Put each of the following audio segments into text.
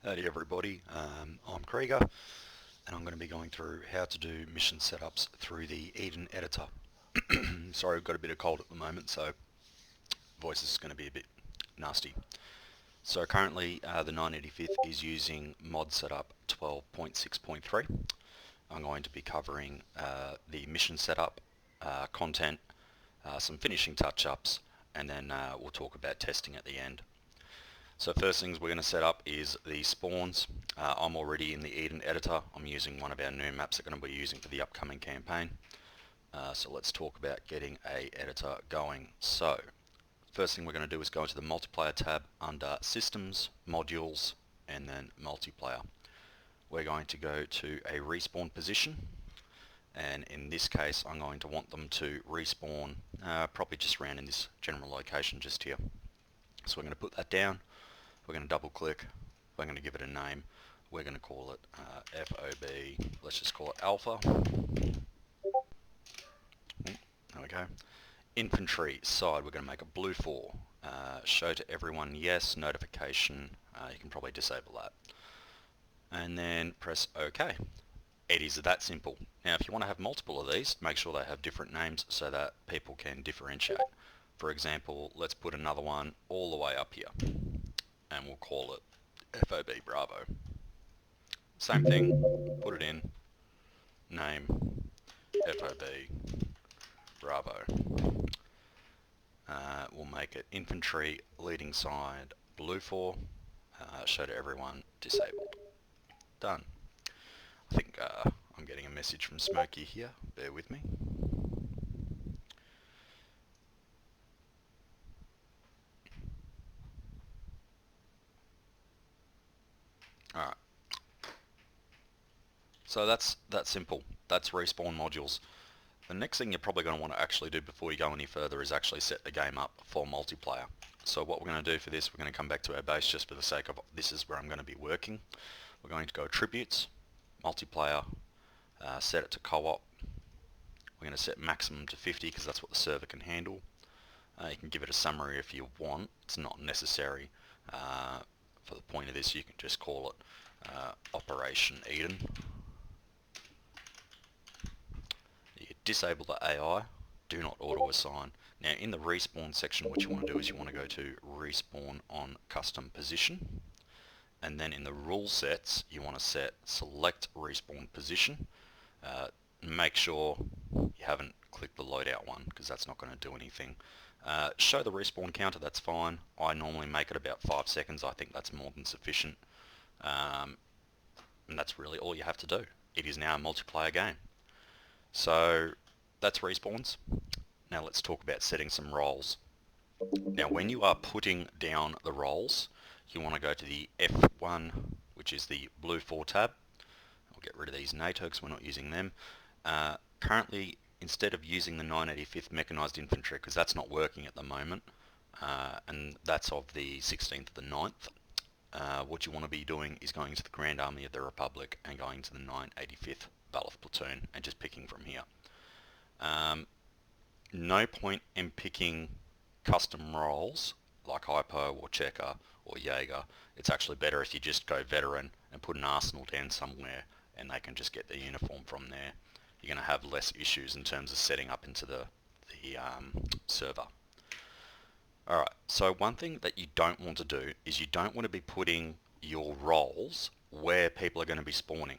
Howdy everybody, I'm Krieger and I'm going to be going through how to do mission setups through the Eden editor. Sorry, I've got a bit of cold at the moment, so voice is going to be a bit nasty. So currently the 985th is using mod setup 12.6.3. I'm going to be covering the mission setup, content, some finishing touch-ups, and then we'll talk about testing at the end. So first things we're going to set up is the spawns. I'm already in the Eden editor. I'm using one of our new maps that we're going to be using for the upcoming campaign. So let's talk about getting a editor going. So first thing we're going to do is go into the multiplayer tab under systems, modules, and then multiplayer. We're going to go to a respawn position, and in this case I'm going to want them to respawn probably just around in this general location just here. So we're going to put that down. We're going to double click, we're going to give it a name, we're going to call it FOB, let's just call it Alpha. There we go. Infantry side, we're going to make a blue 4. Show to everyone yes, notification, you can probably disable that. And then press OK. It is that simple. Now if you want to have multiple of these, make sure they have different names so that people can differentiate. For example, let's put another one all the way up here, and we'll call it FOB Bravo. Same thing, put it in, name, FOB Bravo. We'll make it infantry, leading side, blue 4, show to everyone, disabled. Done. I think I'm getting a message from Smokey here, bear with me. Alright. So that's that simple. That's respawn modules. The next thing you're probably going to want to actually do before you go any further is actually set the game up for multiplayer. So what we're going to do for this, we're going to come back to our base just for the sake of this is where I'm going to be working. We're going to go attributes, multiplayer, set it to co-op. We're going to set maximum to 50 because that's what the server can handle. You can give it a summary if you want. It's not necessary. For the point of this, you can just call it Operation Eden. You disable the AI, do not auto assign. Now in the respawn section, what you want to do is you want to go to respawn on custom position, and then in the rule sets you want to set select respawn position. Make sure you haven't clicked the loadout one because that's not going to do anything. Show the respawn counter, that's fine. I normally make it about 5 seconds. I think that's more than sufficient. And that's really all you have to do. It is now a multiplayer game. So that's respawns. Now let's talk about setting some roles. Now when you are putting down the roles, you want to go to the F1, which is the blue 4 tab. I'll get rid of these NATO because we're not using them. Currently, instead of using the 985th Mechanized Infantry, because that's not working at the moment, and that's of the 16th of the 9th, what you want to be doing is going to the Grand Army of the Republic and going to the 985th Bailiff Platoon and just picking from here. No point in picking custom roles like Hypo or Checker or Jaeger. It's actually better if you just go veteran and put an arsenal down somewhere and they can just get their uniform from there. You're going to have less issues in terms of setting up into the server. Alright, so one thing that you don't want to do is you don't want to be putting your roles where people are going to be spawning,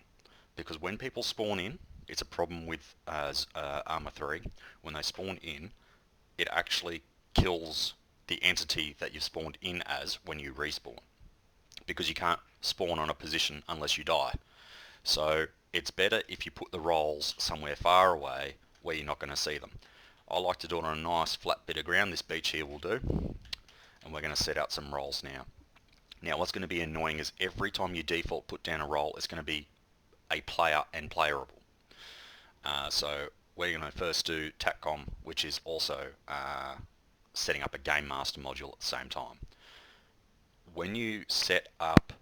because when people spawn in, it's a problem with Arma 3. When they spawn in, it actually kills the entity that you spawned in as when you respawn, because you can't spawn on a position unless you die. So it's better if you put the roles somewhere far away where you're not going to see them. I like to do it on a nice flat bit of ground. This beach here will do. And we're going to set out some roles now. Now what's going to be annoying is every time you default put down a role, it's going to be a player and playerable. So we're going to first do TACCOM, which is also setting up a Game Master module at the same time. When you set up,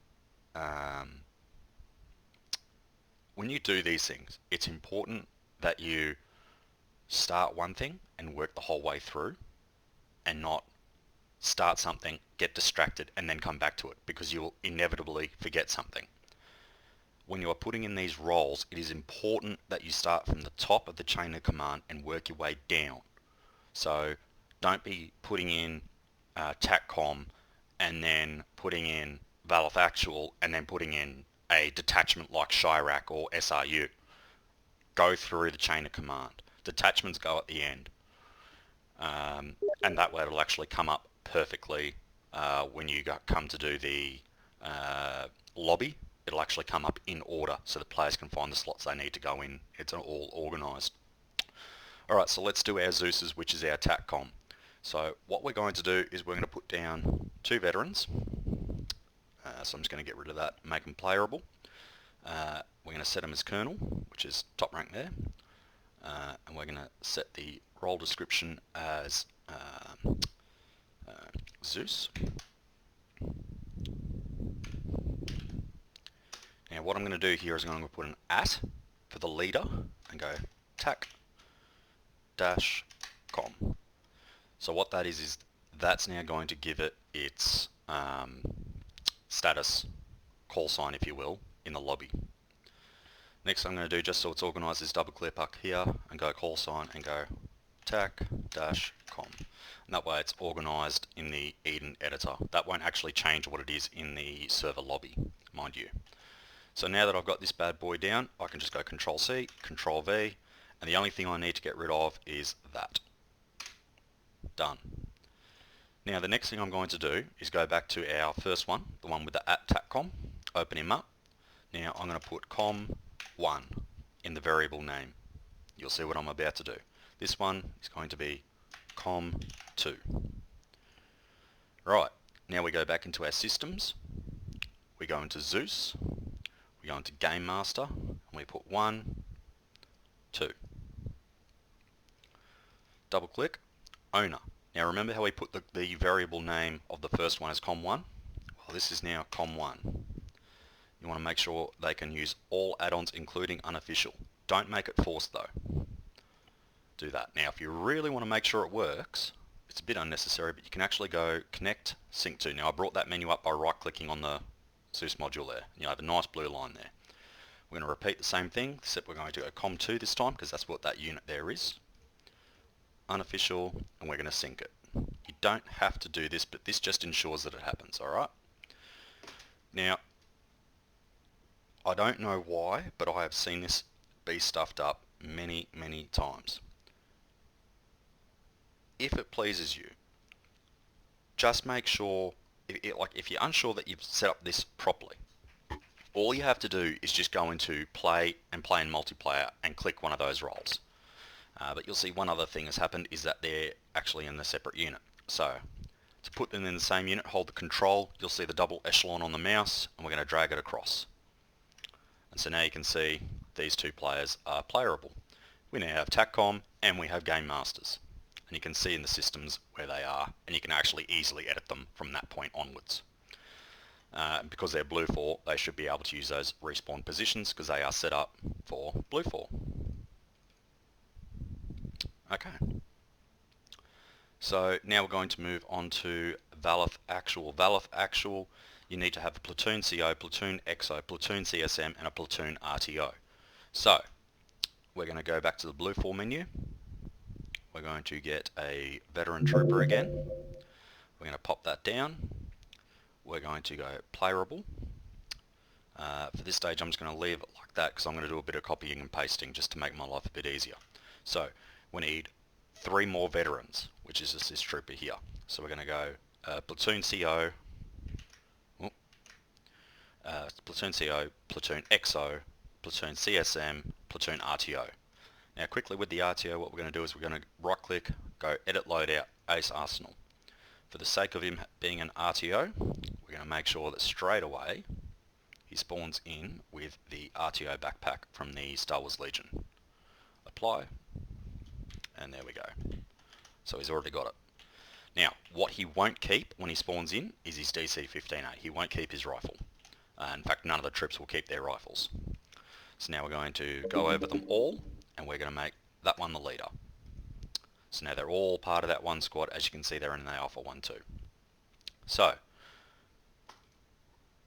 when you do these things, it's important that you start one thing and work the whole way through and not start something, get distracted, and then come back to it, because you'll inevitably forget something. When you are putting in these roles, it is important that you start from the top of the chain of command and work your way down. So don't be putting in TACCOM and then putting in Valve Actual and then putting in a detachment like Chirac or SRU. Go through the chain of command. Detachments go at the end. And that way it'll actually come up perfectly when you come to do the lobby. It'll actually come up in order so the players can find the slots they need to go in. It's all organised. Alright, so let's do our Zeus's, which is our TACCOM. So what we're going to do is we're going to put down 2 veterans. So I'm just going to get rid of that, make them playable. We're going to set them as Colonel, which is top rank there. And we're going to set the role description as Zeus. Now what I'm going to do here is I'm going to put an @ for the leader and go tac-com. So what that is that's now going to give it its status call sign, if you will, in the lobby. Next I'm going to do, just so it's organised, is double click up here and go call sign and go tac-com. And that way it's organised in the Eden editor. That won't actually change what it is in the server lobby, mind you. So now that I've got this bad boy down, I can just go Control C, Control V, and the only thing I need to get rid of is that. Done. Now the next thing I'm going to do is go back to our first one, the one with the @TACCOM, open him up. Now I'm going to put com1 in the variable name. You'll see what I'm about to do. This one is going to be com2. Right, now we go back into our systems. We go into Zeus. We go into Game Master and we put 1, 2. Double click, owner. Now remember how we put the variable name of the first one as com1? Well, this is now com1. You want to make sure they can use all add-ons including unofficial. Don't make it forced though. Do that. Now if you really want to make sure it works, it's a bit unnecessary, but you can actually go connect sync to. Now I brought that menu up by right clicking on the Zeus module there. You have a nice blue line there. We're going to repeat the same thing, except we're going to go com2 this time because that's what that unit there is. Unofficial, and we're going to sync it. You don't have to do this, but this just ensures that it happens, alright? Now, I don't know why, but I have seen this be stuffed up many, many times. If it pleases you, just make sure, if you're unsure that you've set up this properly, all you have to do is just go into play and play in multiplayer and click one of those roles. But you'll see one other thing has happened is that they're actually in a separate unit. So to put them in the same unit, hold the control, you'll see the double echelon on the mouse, and we're going to drag it across. And so now you can see these 2 players are playable. We now have TACCOM and we have Game Masters. And you can see in the systems where they are, and you can actually easily edit them from that point onwards. Because they're Blue 4, they should be able to use those respawn positions because they are set up for Blue 4. Okay. So now we're going to move on to Valve Actual. Valve Actual, you need to have a platoon CO, platoon XO, platoon CSM, and a platoon RTO. So we're going to go back to the Blue 4 menu. We're going to get a veteran trooper again. We're going to pop that down. We're going to go playable. For this stage I'm just going to leave it like that because I'm going to do a bit of copying and pasting just to make my life a bit easier. So we need 3 more veterans, which is just this trooper here. So we're going to go platoon CO, platoon CO, platoon XO, platoon CSM, platoon RTO. Now quickly with the RTO, what we're going to do is we're going to right click, go edit loadout, Ace Arsenal. For the sake of him being an RTO, we're going to make sure that straight away he spawns in with the RTO backpack from the Star Wars Legion. Apply, and there we go. So he's already got it. Now, what he won't keep when he spawns in is his DC-15A. He won't keep his rifle. In fact, none of the troops will keep their rifles. So now we're going to go over them all, and we're going to make that one the leader. So now they're all part of that one squad. As you can see, they're in the Alpha 1-2. So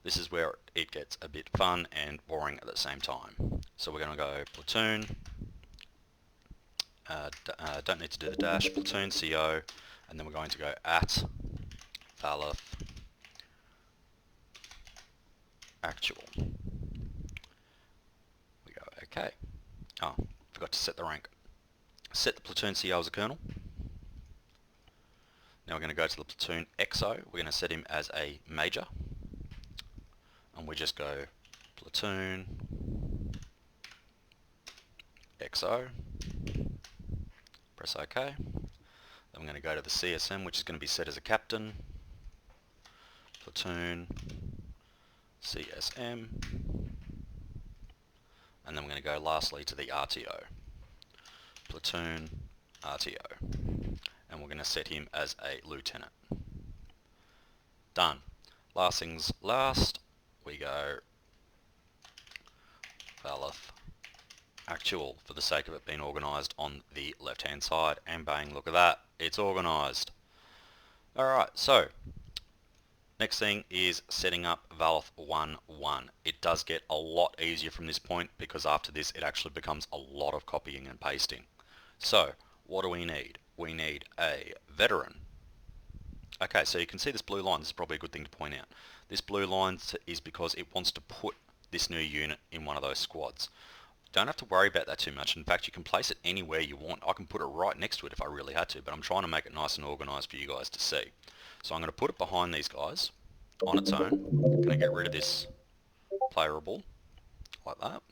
this is where it gets a bit fun and boring at the same time. So we're going to go platoon, don't need to do the dash, platoon CO, and then we're going to go at Valith actual. We go okay. Oh, forgot to set the rank. Set the platoon CO as a colonel. Now we're going to go to the platoon XO. We're going to set him as a major. And we just go platoon XO. Press OK. Then we're going to go to the CSM, which is going to be set as a captain. Platoon CSM. And then we're going to go lastly to the RTO. Platoon RTO. And we're going to set him as a lieutenant. Done. Last things last, we go Valith actual for the sake of it being organised on the left hand side, and bang, look at that, it's organised. Alright, so next thing is setting up Valith 1.1. It does get a lot easier from this point because after this it actually becomes a lot of copying and pasting. So what do we need? We need a veteran. Okay, so you can see this blue line. This is probably a good thing to point out. This blue line is because it wants to put this new unit in one of those squads. Don't have to worry about that too much. In fact, you can place it anywhere you want. I can put it right next to it if I really had to, but I'm trying to make it nice and organised for you guys to see. So I'm going to put it behind these guys on its own. I'm going to get rid of this playerable like that.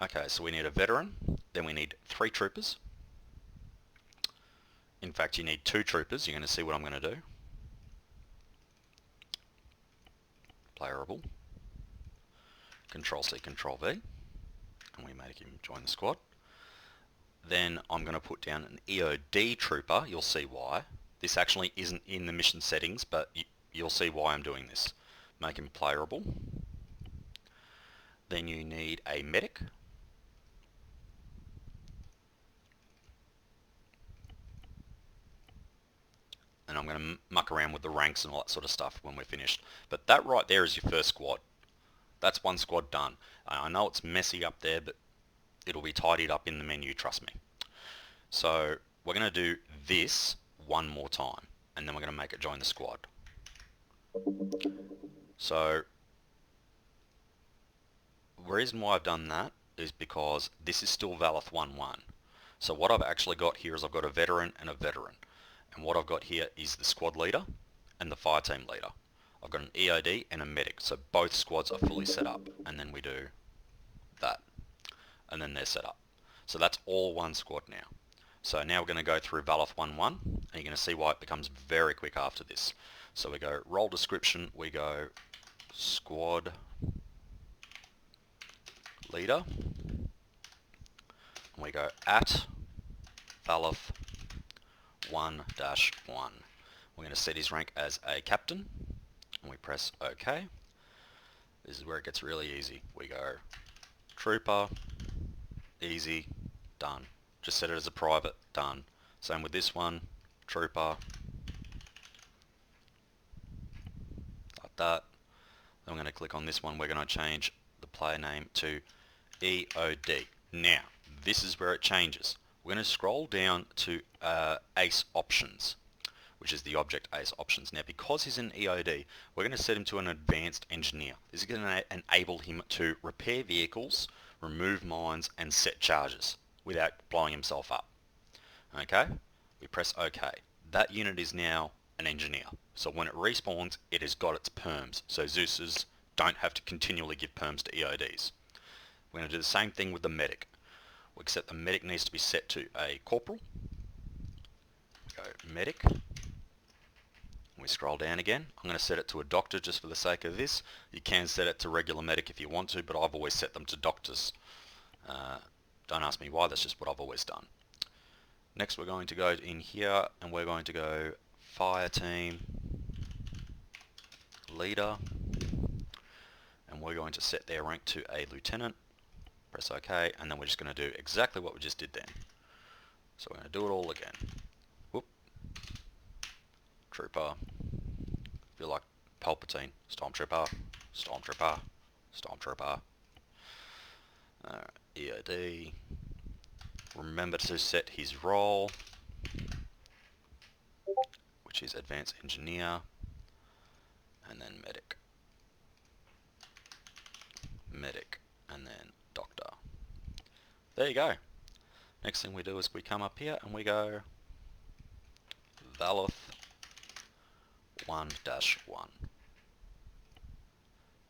Okay, so we need a veteran. Then we need 3 troopers. In fact, you need 2 troopers. You're going to see what I'm going to do. Playerable. Control C, Control V. And we make him join the squad. Then I'm going to put down an EOD trooper. You'll see why. This actually isn't in the mission settings, but you'll see why I'm doing this. Make him playerable. Then you need a medic. And I'm going to muck around with the ranks and all that sort of stuff when we're finished. But that right there is your first squad. That's one squad done. I know it's messy up there, but it'll be tidied up in the menu, trust me. So we're going to do this one more time, and then we're going to make it join the squad. So the reason why I've done that is because this is still Valith 1.1. So what I've actually got here is I've got a veteran and a veteran. And what I've got here is the squad leader and the fire team leader. I've got an EOD and a medic, so both squads are fully set up. And then we do that. And then they're set up. So that's all one squad now. So now we're going to go through Valith 1.1, and you're going to see why it becomes very quick after this. So we go role description, we go squad leader, and we go at Valith 1-1. We're going to set his rank as a captain, and we press OK. This is where it gets really easy. We go trooper, easy, done. Just set it as a private, done. Same with this one, trooper, like that. Then I'm going to click on this one. We're going to change the player name to EOD. Now, this is where it changes. We're going to scroll down to ACE options, which is the object ACE options. Now, because he's an EOD, we're going to set him to an advanced engineer. This is going to enable him to repair vehicles, remove mines, and set charges without blowing himself up. Okay, we press OK. That unit is now an engineer. So when it respawns, it has got its perms. So Zeus's don't have to continually give perms to EODs. We're going to do the same thing with the medic. Except the medic needs to be set to a corporal. Go medic. We scroll down again. I'm going to set it to a doctor just for the sake of this. You can set it to regular medic if you want to, but I've always set them to doctors. Don't ask me why, that's just what I've always done. Next we're going to go in here and we're going to go fire team leader, and we're going to set their rank to a lieutenant. Press OK, and then we're just going to do exactly what we just did then. So we're going to do it all again. Whoop. Trooper, Feel like Palpatine. Stormtrooper, Stormtrooper, Stormtrooper. EOD. Remember to set his role, which is Advanced Engineer, and then Medic. Medic, and then Doctor. There you go. Next thing we do is we come up here and we go Valith 1-1.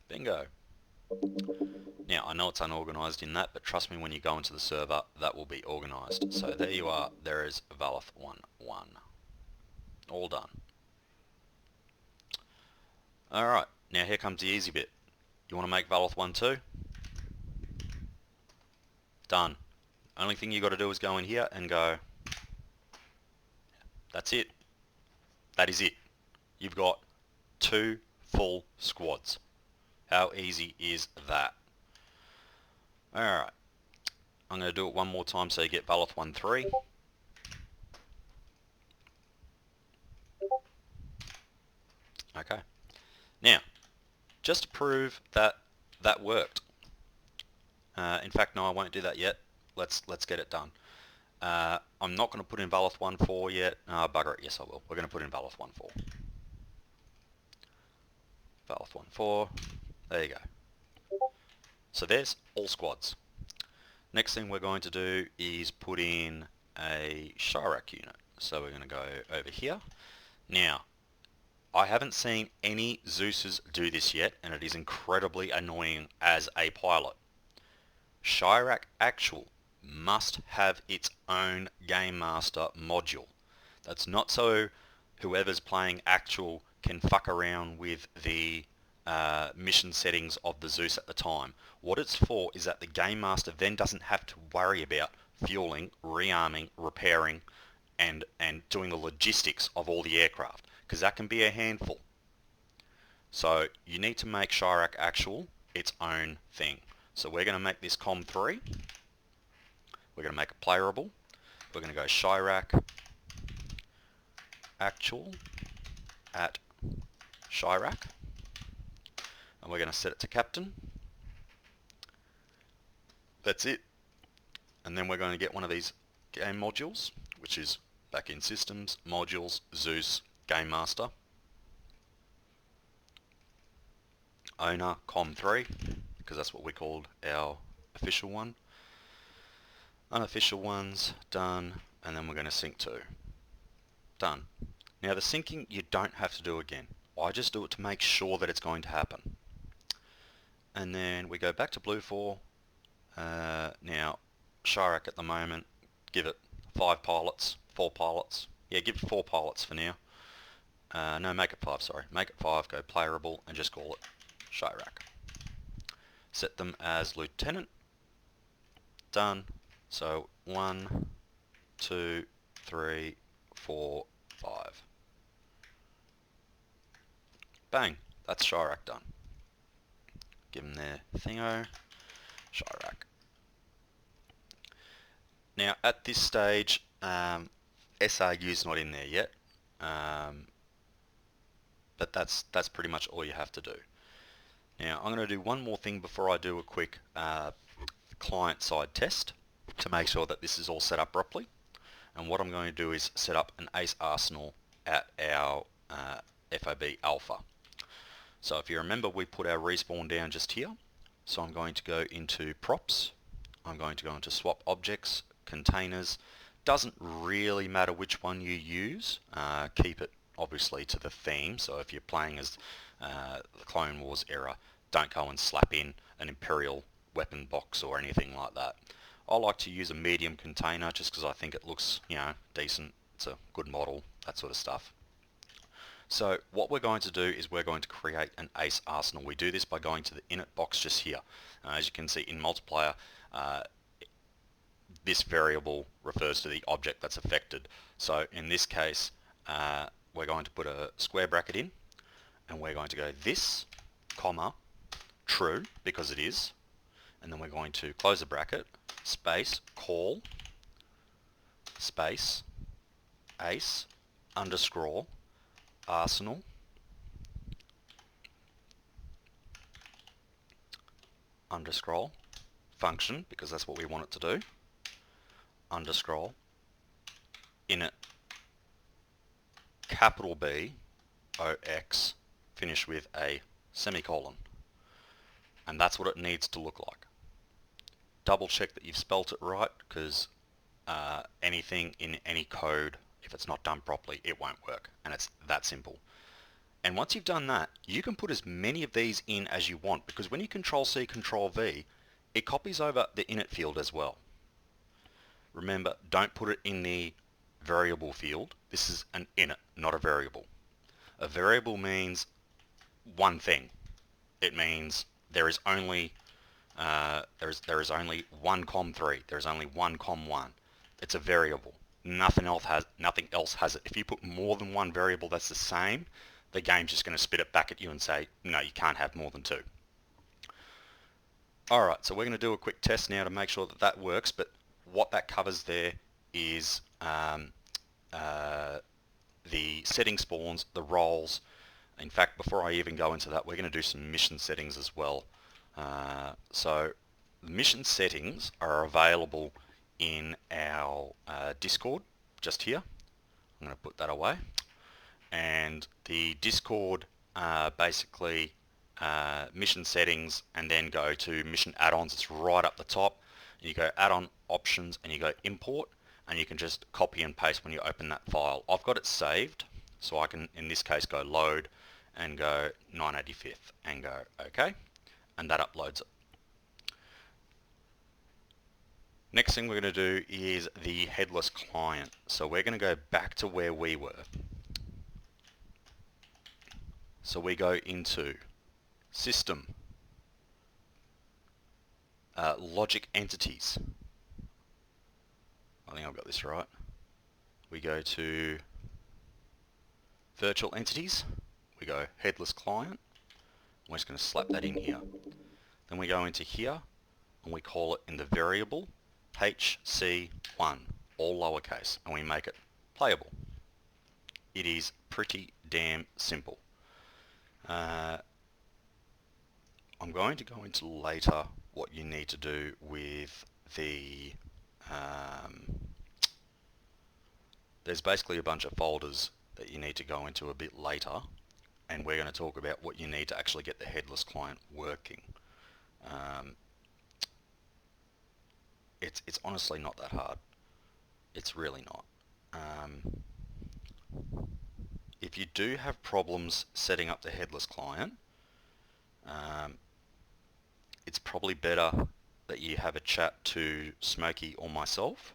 Bingo. Now, I know it's unorganised in that, but trust me, when you go into the server, that will be organised. So there you are. There is Valith 1-1. All done. Alright, now here comes the easy bit. You want to make Valith 1-2? Done. Only thing you got to do is go in here and go. That's it. That is it. You've got 2 full squads. How easy is that? Alright. I'm going to do it one more time so you get Valith 1-3. Okay. Now, just to prove that that worked. In fact, no, I won't do that yet. Let's get it done. I'm not going to put in Valith 1-4 yet. Bugger it. Yes, I will. We're going to put in Valith 1-4. Valith 1-4. There you go. So there's all squads. Next thing we're going to do is put in a Chirac unit. So we're going to go over here. Now, I haven't seen any Zeuses do this yet, and it is incredibly annoying as a pilot. Chirac Actual must have its own Game Master module. That's not so whoever's playing Actual can fuck around with the mission settings of the Zeus at the time. What it's for is that the Game Master then doesn't have to worry about fueling, rearming, repairing, and doing the logistics of all the aircraft, because that can be a handful. So you need to make Chirac Actual its own thing. So we're going to make this COM3. We're going to make it playable. We're going to go Chirac Actual at Chirac. And we're going to set it to Captain. That's it. And then we're going to get one of these game modules, which is back in Systems, Modules, Zeus, Game Master. Owner, COM3, because that's what we called our official one. Unofficial ones, done, and then we're going to sync to. Done. Now the syncing you don't have to do again. I just do it to make sure that it's going to happen. And then we go back to Blue 4. Now, Chirac at the moment, give it 5 pilots, 4 pilots. Yeah, give it 4 pilots for now. No, make it 5, sorry. Make it 5, go playable, and just call it Chirac. Set them as Lieutenant. Done. So 1, 2, 3, 4, 5. Bang. That's Chirac done. Give them their thingo. Chirac. Now at this stage, SRU's not in there yet, but that's pretty much all you have to do. Now I'm going to do one more thing before I do a quick client-side test to make sure that this is all set up properly. And what I'm going to do is set up an ACE arsenal at our FOB alpha. So if you remember, we put our respawn down just here. So I'm going to go into props. I'm going to go into swap objects, containers. Doesn't really matter which one you use. Keep it obviously to the theme. So if you're playing as the Clone Wars era, don't go and slap in an Imperial weapon box or anything like that. I like to use a medium container just because I think it looks, you know, decent. It's a good model, that sort of stuff. So what we're going to do is we're going to create an ACE arsenal. We do this by going to the init box just here. As you can see in multiplayer, this variable refers to the object that's affected. So in this case, we're going to put a square bracket in, and we're going to go this, comma, true, because it is, and then we're going to close the bracket, space, call, space, ACE, underscore, arsenal, underscroll function, because that's what we want it to do, underscroll init capital B OX finish with a semicolon, and that's what it needs to look like. Double check that you've spelt it right, because anything in any code, if it's not done properly, it won't work, and it's that simple. And once you've done that, you can put as many of these in as you want, because when you Control C, Control V, it copies over the init field as well. Remember, don't put it in the variable field. This is an init, not a variable. A variable means one thing. It means there is only only one com3. There is only one com1. It's a variable. Nothing else has it. If you put more than one variable that's the same, the game's just going to spit it back at you and say, no, you can't have more than two. Alright, so we're going to do a quick test now to make sure that that works, but what that covers there is the setting spawns, the roles. In fact, before I even go into that, we're going to do some mission settings as well. So the mission settings are available in our Discord, just here. I'm going to put that away. And the Discord basically mission settings, and then go to mission add-ons. It's right up the top. You go add-on options and you go import, and you can just copy and paste when you open that file. I've got it saved, so I can in this case go load and go 985th and go OK, and that uploads it. Next thing we're going to do is the headless client. So we're going to go back to where we were. So we go into System, Logic Entities. I think I've got this right. We go to Virtual Entities. We go Headless Client. We're just going to slap that in here. Then we go into here and we call it in the variable HC1, all lowercase, and we make it playable. It is pretty damn simple. I'm going to go into later what you need to do with the there's basically a bunch of folders that you need to go into a bit later, and we're going to talk about what you need to actually get the headless client working. It's honestly not that hard. It's really not. If you do have problems setting up the headless client, it's probably better that you have a chat to Smokey or myself,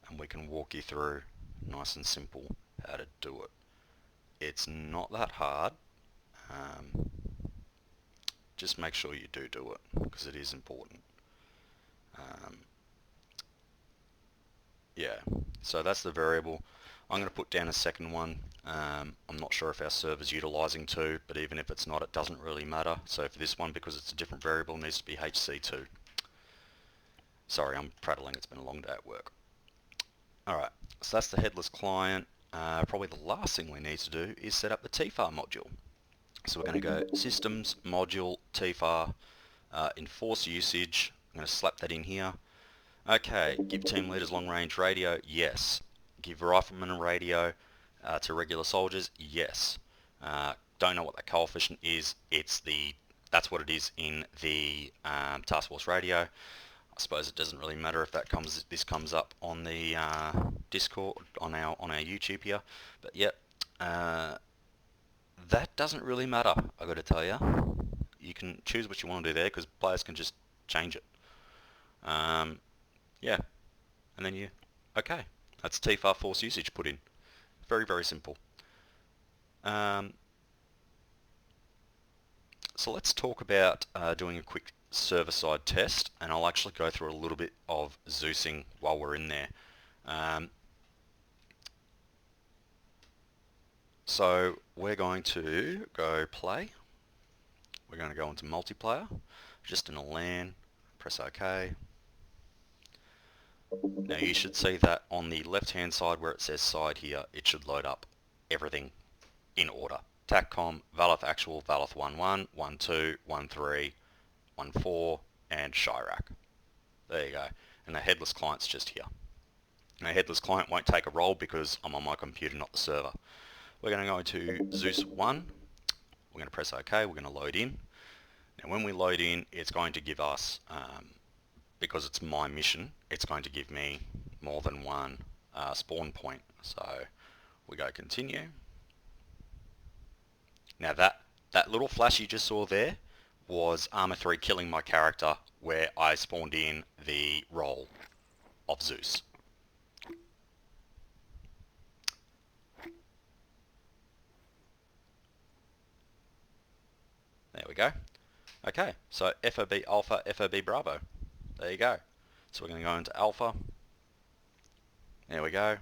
and we can walk you through nice and simple how to do it. It's not that hard. Just make sure you do it, because it is important. Yeah, so that's the variable. I'm going to put down a second one. I'm not sure if our server's utilizing 2, but even if it's not, it doesn't really matter. So for this one, because it's a different variable, it needs to be HC2. Sorry, I'm prattling. It's been a long day at work. Alright, so that's the headless client. Probably the last thing we need to do is set up the TFAR module. So we're going to go Systems, Module, TFAR, Enforce Usage. I'm going to slap that in here. Okay, give team leaders long range radio, yes. Give riflemen a radio to regular soldiers, yes. Don't know what that coefficient is. That's what it is in the task force radio. I suppose it doesn't really matter if this comes up on the Discord on our YouTube here, but yep, that doesn't really matter. I got to tell you, you can choose what you want to do there, because players can just change it. Yeah, and then okay, that's TFAR force usage put in. Very, very simple. So let's talk about doing a quick server-side test, and I'll actually go through a little bit of Zeusing while we're in there. So we're going to go play. We're going to go into multiplayer, just in a LAN, press OK. Now you should see that on the left hand side where it says side here, it should load up everything in order. TACCOM, Valeth Actual, Valeth 11, 12, 13, 1.14, and Chirac. There you go. And the headless client's just here. Now, headless client won't take a roll because I'm on my computer, not the server. We're going to go into Zeus 1. We're going to press OK. We're going to load in. Now, when we load in, it's going to give us, because it's my mission, it's going to give me more than one spawn point. So we go continue. Now that little flash you just saw there was Arma 3 killing my character where I spawned in the role of Zeus. There we go. Okay, so FOB Alpha, FOB Bravo. There you go. So we're going to go into Alpha. There we go.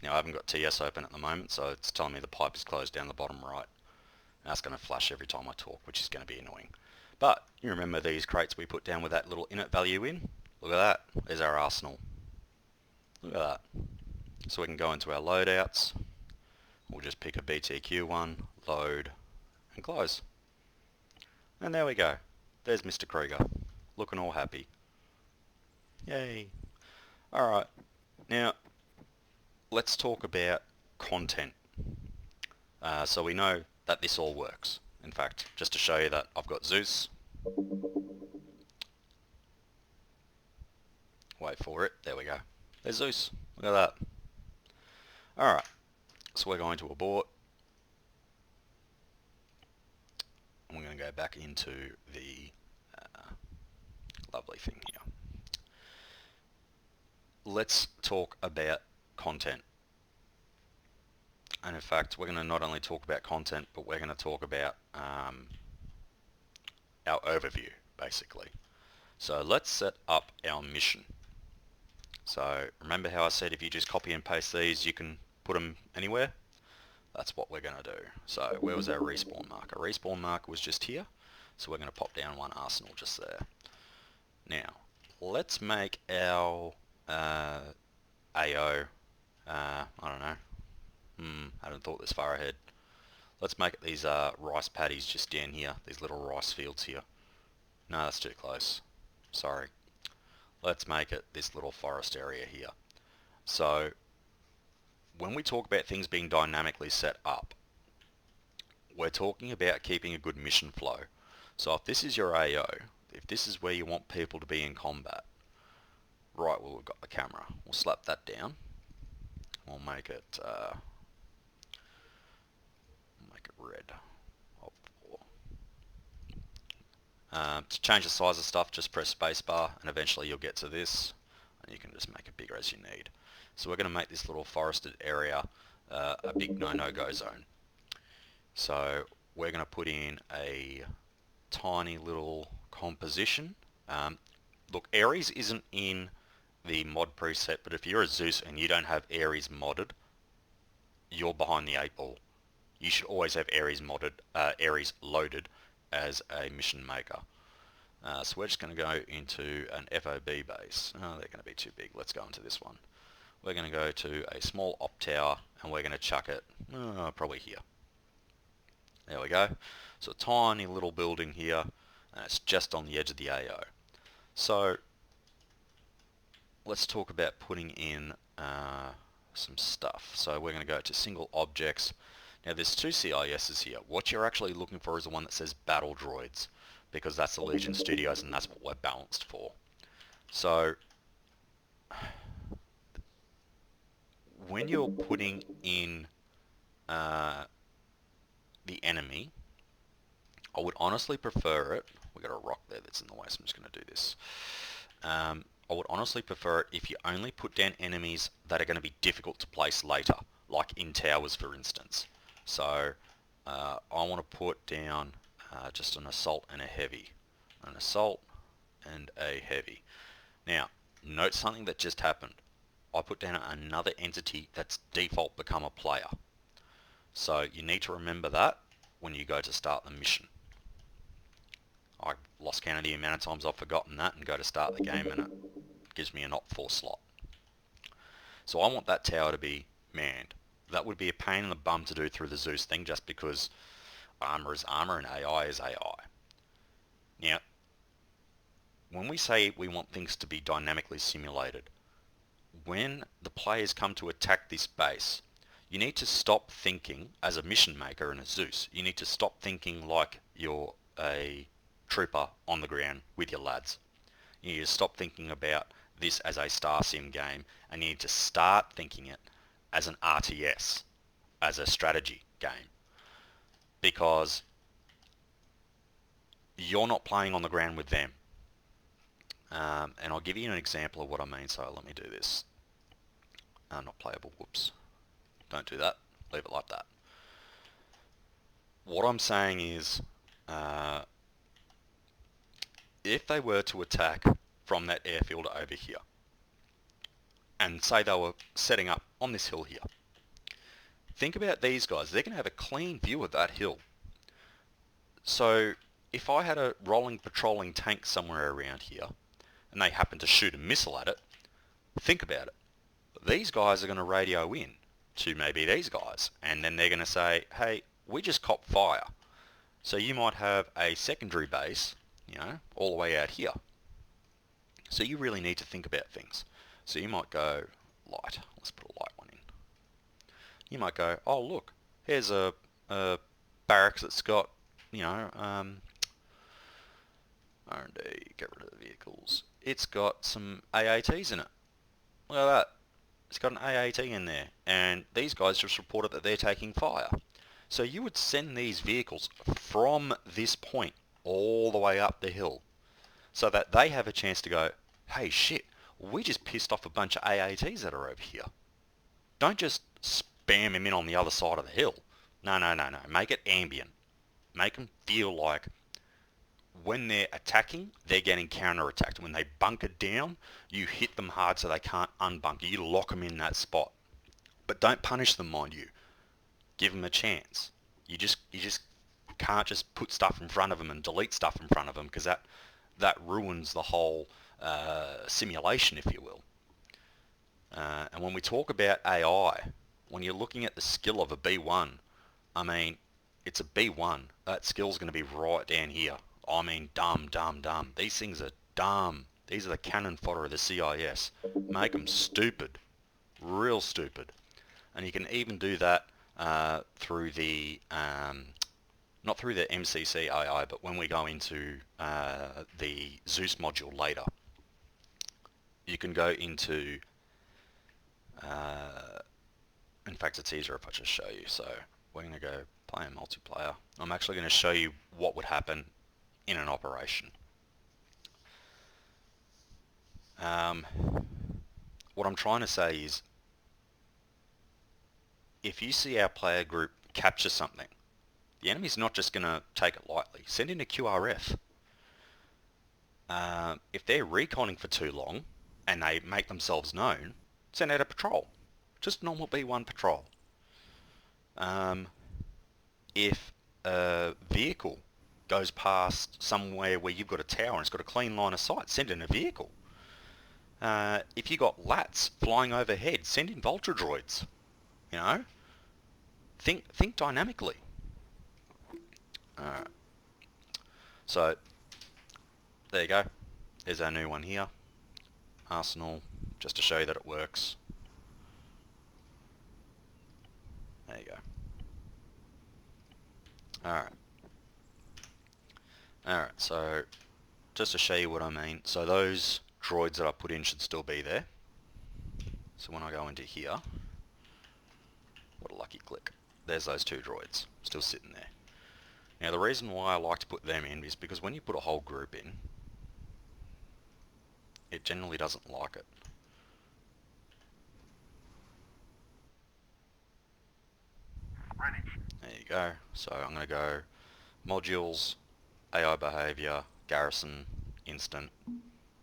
Now I haven't got TS open at the moment, so it's telling me the pipe is closed down the bottom right. And that's going to flash every time I talk, which is going to be annoying. But you remember these crates we put down with that little init value in? Look at that. There's our arsenal. Look at that. So we can go into our loadouts. We'll just pick a BTQ one, load, and close. And there we go. There's Mr. Krieger, looking all happy. Yay. Alright, now let's talk about content. So we know that this all works. In fact, just to show you that I've got Zeus. Wait for it. There we go. There's Zeus. Look at that. Alright, so we're going to abort. And we're going to go back into the lovely thing here. Let's talk about content. And in fact, we're going to not only talk about content, but we're going to talk about our overview, basically. So let's set up our mission. So remember how I said if you just copy and paste these, you can put them anywhere? That's what we're going to do. So where was our respawn marker? Respawn marker was just here. So we're going to pop down one arsenal just there. Now, let's make our AO, I don't know. I hadn't thought this far ahead. Let's make it these rice paddies just down here, these little rice fields here. No, that's too close. Sorry. Let's make it this little forest area here. So, when we talk about things being dynamically set up, we're talking about keeping a good mission flow. So if this is your AO, if this is where you want people to be in combat, right, well, we've got the camera. We'll slap that down. We'll make it red. To change the size of stuff, just press spacebar, and eventually you'll get to this, and you can just make it bigger as you need. So we're going to make this little forested area a big no-go zone. So we're going to put in a tiny little composition. Look, Ares isn't in the mod preset, but if you're a Zeus and you don't have Ares modded, you're behind the 8 ball. You should always have Ares loaded as a mission maker. So we're just going to go into an FOB base. Oh, they're going to be too big. Let's go into this one. We're going to go to a small op tower and we're going to chuck it probably here. There we go. So a tiny little building here, and it's just on the edge of the AO. So let's talk about putting in some stuff. So we're going to go to single objects. Now there's two CISs here. What you're actually looking for is the one that says battle droids, because that's the Legion Studios and that's what we're balanced for. So when you're putting in the enemy, I would honestly prefer it. We got a rock there that's in the way, so I'm just going to do this. I would honestly prefer it if you only put down enemies that are going to be difficult to place later, like in towers, for instance. So I want to put down just an assault and a heavy. An assault and a heavy. Now, note something that just happened. I put down another entity that's default become a player. So you need to remember that when you go to start the mission. I lost count of the amount of times I've forgotten that and go to start the game and it gives me an op4 slot. So I want that tower to be manned. That would be a pain in the bum to do through the Zeus thing just because armor is armor and AI is AI. Now, when we say we want things to be dynamically simulated, when the players come to attack this base, you need to stop thinking as a mission maker and a Zeus. You need to stop thinking like you're a trooper on the ground with your lads. You need to stop thinking about this as a Star Sim game, and you need to start thinking it as an RTS, as a strategy game. Because you're not playing on the ground with them. And I'll give you an example of what I mean. So let me do this. Not playable, whoops. Don't do that. Leave it like that. What I'm saying is, if they were to attack from that airfield over here, and say they were setting up on this hill here, think about these guys. They're going to have a clean view of that hill. So if I had a rolling patrolling tank somewhere around here, and they happen to shoot a missile at it, think about it. These guys are going to radio in to maybe these guys, and then they're going to say, hey, we just copped fire. So you might have a secondary base, you know, all the way out here. So you really need to think about things. So you might go light. Let's put a light one in. You might go, oh look, here's a barracks that's got, you know, R&D, get rid of the vehicles. It's got some AATs in it. Look at that. It's got an AAT in there, and these guys just reported that they're taking fire. So you would send these vehicles from this point all the way up the hill so that they have a chance to go, hey shit, we just pissed off a bunch of AATs that are over here. Don't just spam them in on the other side of the hill. No. Make it ambient. Make them feel like when they're attacking, they're getting counter-attacked. When they bunker down, you hit them hard so they can't unbunker. You lock them in that spot. But don't punish them, mind you. Give them a chance. You just can't just put stuff in front of them and delete stuff in front of them, because that ruins the whole simulation, if you will. And when we talk about AI, when you're looking at the skill of a B1, I mean, it's a B1. That skill's going to be right down here. I mean, dumb. These things are dumb. These are the cannon fodder of the CIS. Make them stupid. Real stupid. And you can even do that through the, not through the MCC AI, but when we go into the Zeus module later, you can go into, in fact it's easier if I just show you. So we're going to go play a multiplayer. I'm actually going to show you what would happen in an operation. What I'm trying to say is, if you see our player group capture something, the enemy's not just going to take it lightly. Send in a QRF. If they're reconning for too long and they make themselves known, send out a patrol. Just normal B1 patrol. If a vehicle goes past somewhere where you've got a tower and it's got a clean line of sight, send in a vehicle. If you got lats flying overhead, send in vulture droids. You know, think dynamically. Alright. So there you go. There's our new one here. Arsenal, just to show you that it works. There you go. Alright, so just to show you what I mean. So those droids that I put in should still be there. So when I go into here, what a lucky click. There's those two droids, still sitting there. Now the reason why I like to put them in is because when you put a whole group in, it generally doesn't like it. There you go. So I'm going to go modules, AI behavior, garrison, instant,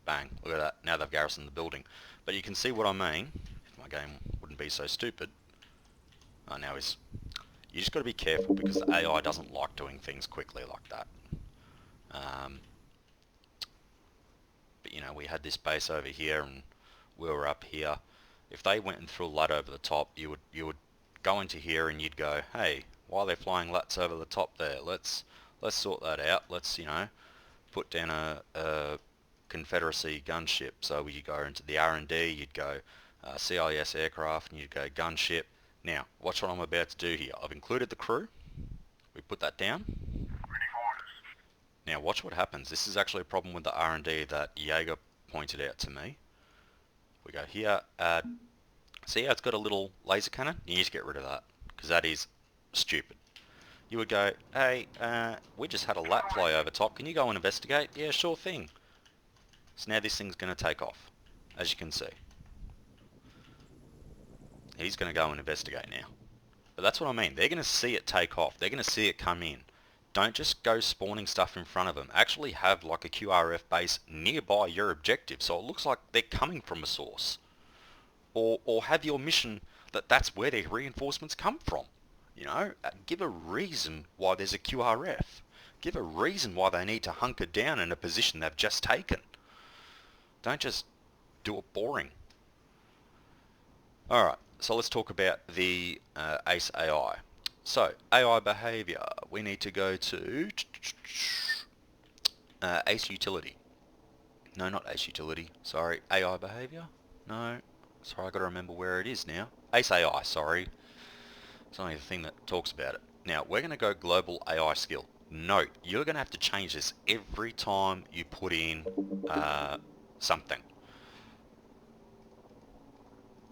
bang. Look at that. Now they've garrisoned the building. But you can see what I mean. If my game wouldn't be so stupid. Oh, now he's... You just got to be careful because the AI doesn't like doing things quickly like that. But you know, we had this base over here and we were up here. If they went and threw a lat over the top, you would go into here and you'd go, hey, while they're flying lats over the top there, let's sort that out. Let's, you know, put down a Confederacy gunship. So you go into the R&D, you'd go CIS aircraft, and you'd go gunship. Now, watch what I'm about to do here. I've included the crew. We put that down. Now watch what happens. This is actually a problem with the R&D that Jaeger pointed out to me. We go here, add. See how it's got a little laser cannon? You need to get rid of that, because that is stupid. You would go, hey, we just had a lat fly over top. Can you go and investigate? Yeah, sure thing. So now this thing's going to take off, as you can see. He's going to go and investigate now. But that's what I mean. They're going to see it take off. They're going to see it come in. Don't just go spawning stuff in front of them. Actually have like a QRF base nearby your objective, so it looks like they're coming from a source. Or have your mission that's where their reinforcements come from. You know, give a reason why there's a QRF. Give a reason why they need to hunker down in a position they've just taken. Don't just do it boring. Alright, so let's talk about the ACE AI. So, AI behavior. We need to go to ACE utility. No, not ACE utility. Sorry, AI behavior? No. Sorry, I've got to remember where it is now. ACE AI, sorry. It's only the thing that talks about it. Now, we're going to go global AI skill. Note, you're going to have to change this every time you put in something.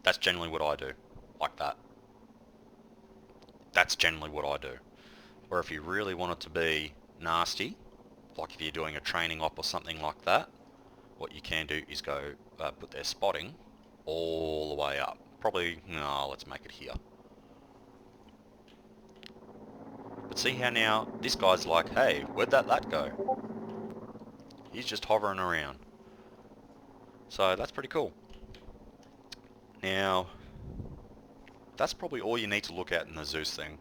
That's generally what I do. Like that. That's generally what I do. Or if you really want it to be nasty, like if you're doing a training op or something like that, what you can do is go put their spotting all the way up. Probably, no, let's make it here. But see how now this guy's like, hey, where'd that go? He's just hovering around. So that's pretty cool. Now, that's probably all you need to look at in the Zeus thing.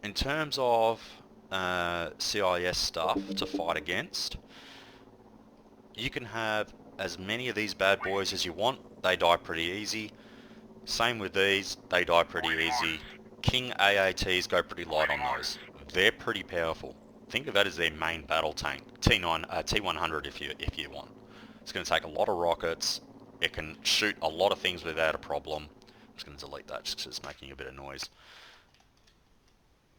In terms of CIS stuff to fight against, you can have as many of these bad boys as you want. They die pretty easy. Same with these, they die pretty easy. King AATs go pretty light on those. They're pretty powerful. Think of that as their main battle tank. T100 if you want. It's going to take a lot of rockets. It can shoot a lot of things without a problem. I'm just going to delete that just because it's making a bit of noise.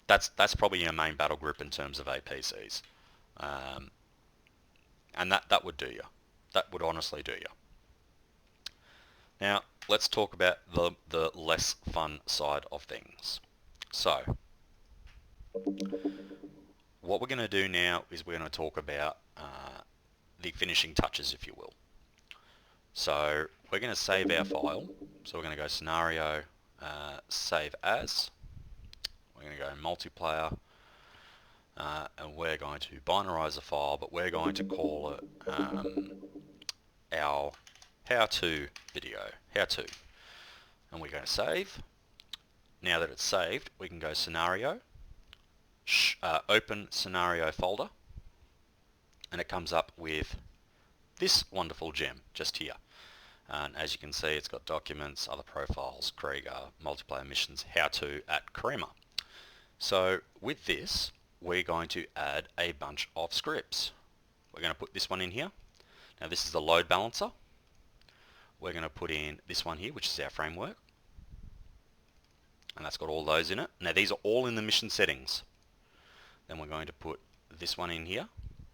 That's probably your main battle group in terms of APCs. And that would do you. That would honestly do you. Now, let's talk about the less fun side of things. So, what we're going to do now is we're going to talk about the finishing touches, if you will. So, we're going to save our file. So we're going to go scenario, save as. We're going to go multiplayer, and we're going to binarize the file, but we're going to call it our how-to video, how-to. And we're going to save. Now that it's saved, we can go scenario, open scenario folder, and it comes up with this wonderful gem just here. And as you can see, it's got documents, other profiles, Krieger, multiplayer missions, how-to at Karima. So with this, we're going to add a bunch of scripts. We're going to put this one in here. Now this is the load balancer. We're going to put in this one here, which is our framework. And that's got all those in it. Now these are all in the mission settings. Then we're going to put this one in here.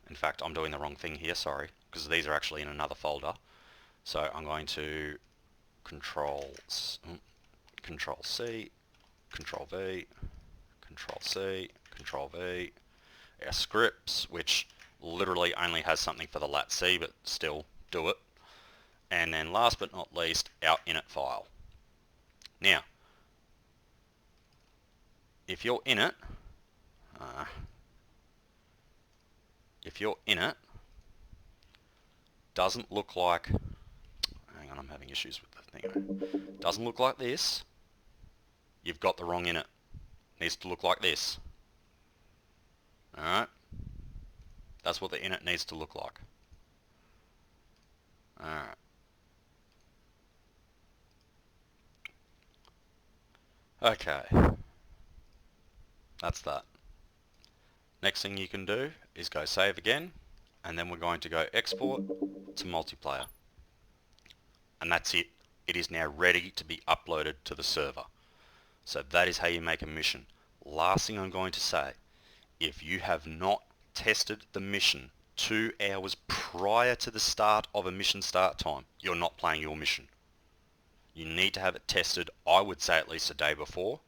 In fact, I'm doing the wrong thing here, sorry, because these are actually in another folder. So I'm going to Control C, Control V, Control C, Control V. Our scripts, which literally only has something for the lat-C, but still do it. And then last but not least, our init file. Now, if you're in it, doesn't look like, hang on, I'm having issues with the thing. Doesn't look like this, you've got the wrong init. Needs to look like this. Alright? That's what the init needs to look like. Alright. Okay. That's that. Next thing you can do is go save again, and then we're going to go export to multiplayer. And that's it. It is now ready to be uploaded to the server. So that is how you make a mission. Last thing I'm going to say, if you have not tested the mission 2 hours prior to the start of a mission start time, you're not playing your mission. You need to have it tested, I would say at least a day before,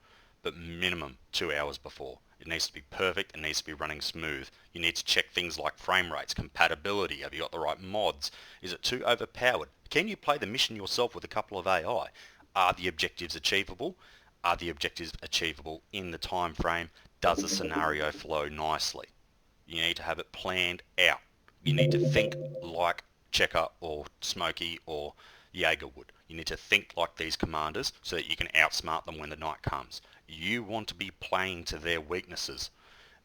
but minimum 2 hours before. It needs to be perfect, it needs to be running smooth. You need to check things like frame rates, compatibility, have you got the right mods, is it too overpowered? Can you play the mission yourself with a couple of AI? Are the objectives achievable? Are the objectives achievable in the time frame? Does the scenario flow nicely? You need to have it planned out. You need to think like Checker or Smokey or Jaeger would. You need to think like these commanders so that you can outsmart them when the night comes. You want to be playing to their weaknesses.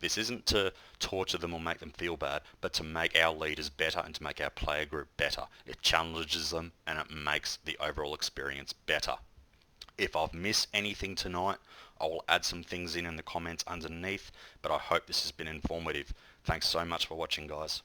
This isn't to torture them or make them feel bad, but to make our leaders better and to make our player group better. It challenges them and it makes the overall experience better. If I've missed anything tonight, I will add some things in the comments underneath, but I hope this has been informative. Thanks so much for watching, guys.